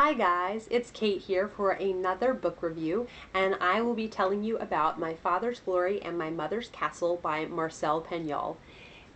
Hi guys, it's Kate here for another book review, and I will be telling you about My Father's Glory and My Mother's Castle by Marcel Pagnol.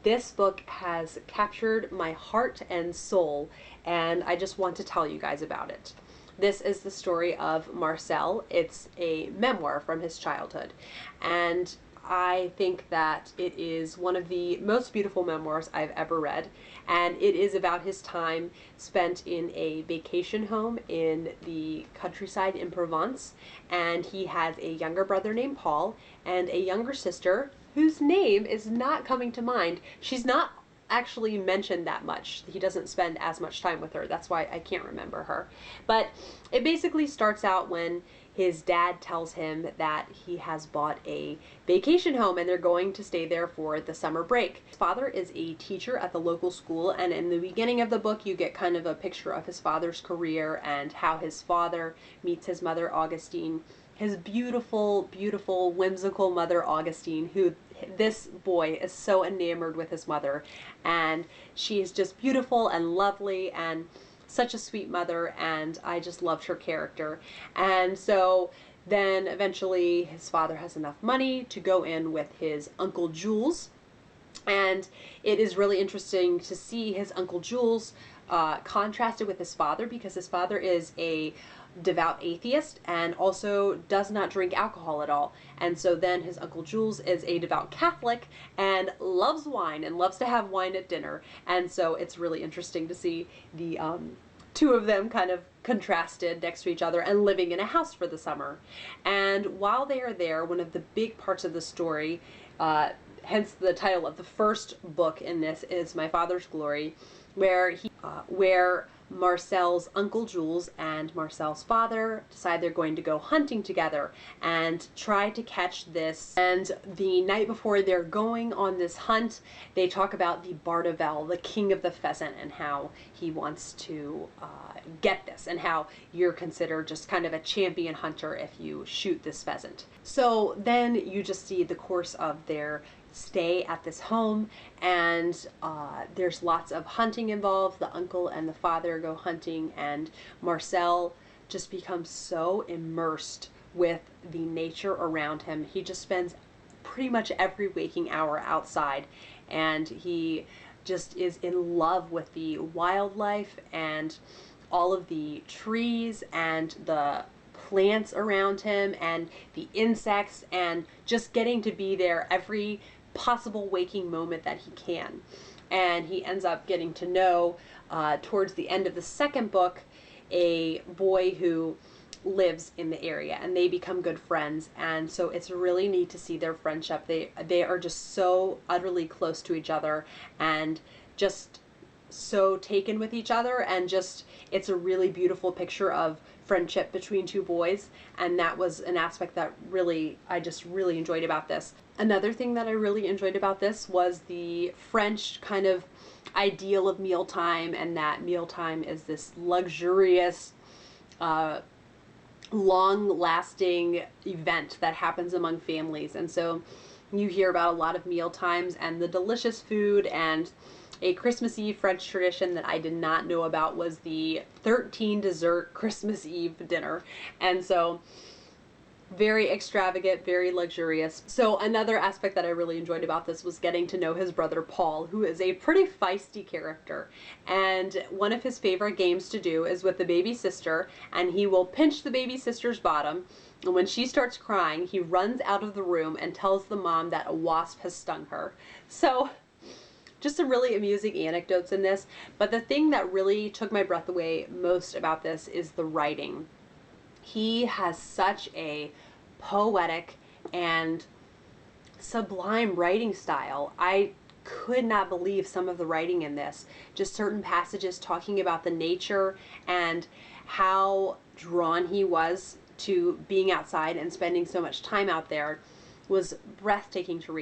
This book has captured my heart and soul, and I just want to tell you guys about it. This is the story of Marcel. It's a memoir from his childhood, and I think that it is one of the most beautiful memoirs I've ever read, and it is about his time spent in a vacation home in the countryside in Provence, and he has a younger brother named Paul and a younger sister whose name is not coming to mind. She's not actually mentioned that much. He doesn't spend as much time with her. That's why I can't remember her. But it basically starts out when his dad tells him that he has bought a vacation home and they're going to stay there for the summer break. His father is a teacher at the local school, and in the beginning of the book you get kind of a picture of his father's career and how his father meets his mother Augustine, his beautiful, beautiful, whimsical mother Augustine, who this boy is so enamored with his mother, and she is just beautiful and lovely and such a sweet mother, and I just loved her character. And so then eventually his father has enough money to go in with his Uncle Jules, and it is really interesting to see his Uncle Jules contrasted with his father, because his father is a devout atheist and also does not drink alcohol at all. And so then his Uncle Jules is a devout Catholic and loves wine and loves to have wine at dinner. And so it's really interesting to see the two of them kind of contrasted next to each other and living in a house for the summer. And while they are there, one of the big parts of the story, hence the title of the first book in this, is My Father's Glory, where Marcel's Uncle Jules and Marcel's father decide they're going to go hunting together and try to catch this. And the night before they're going on this hunt, they talk about the Bardevel, the king of the pheasant, and how he wants to get this, and how you're considered just kind of a champion hunter if you shoot this pheasant. So then you just see the course of their stay at this home, and there's lots of hunting involved. The uncle and the father go hunting, and Marcel just becomes so immersed with the nature around him. He just spends pretty much every waking hour outside, and he just is in love with the wildlife and all of the trees and the plants around him and the insects, and just getting to be there every possible waking moment that he can. And he ends up getting to know, towards the end of the second book, a boy who lives in the area, and they become good friends. And so it's really neat to see their friendship. They are just so utterly close to each other and just so taken with each other, and just it's a really beautiful picture of friendship between two boys, and that was an aspect that I just really enjoyed about this. Another thing that I really enjoyed about this was the French kind of ideal of mealtime, and that mealtime is this luxurious, long-lasting event that happens among families. And so you hear about a lot of meal times and the delicious food. And a Christmas Eve French tradition that I did not know about was the 13 dessert Christmas Eve dinner. And so very extravagant, very luxurious. So another aspect that I really enjoyed about this was getting to know his brother Paul, who is a pretty feisty character. And one of his favorite games to do is with the baby sister, and he will pinch the baby sister's bottom, and when she starts crying, he runs out of the room and tells the mom that a wasp has stung her. So just some really amusing anecdotes in this. But the thing that really took my breath away most about this is the writing. He has such a poetic and sublime writing style. I could not believe some of the writing in this. Just certain passages talking about the nature and how drawn he was to being outside and spending so much time out there was breathtaking to read.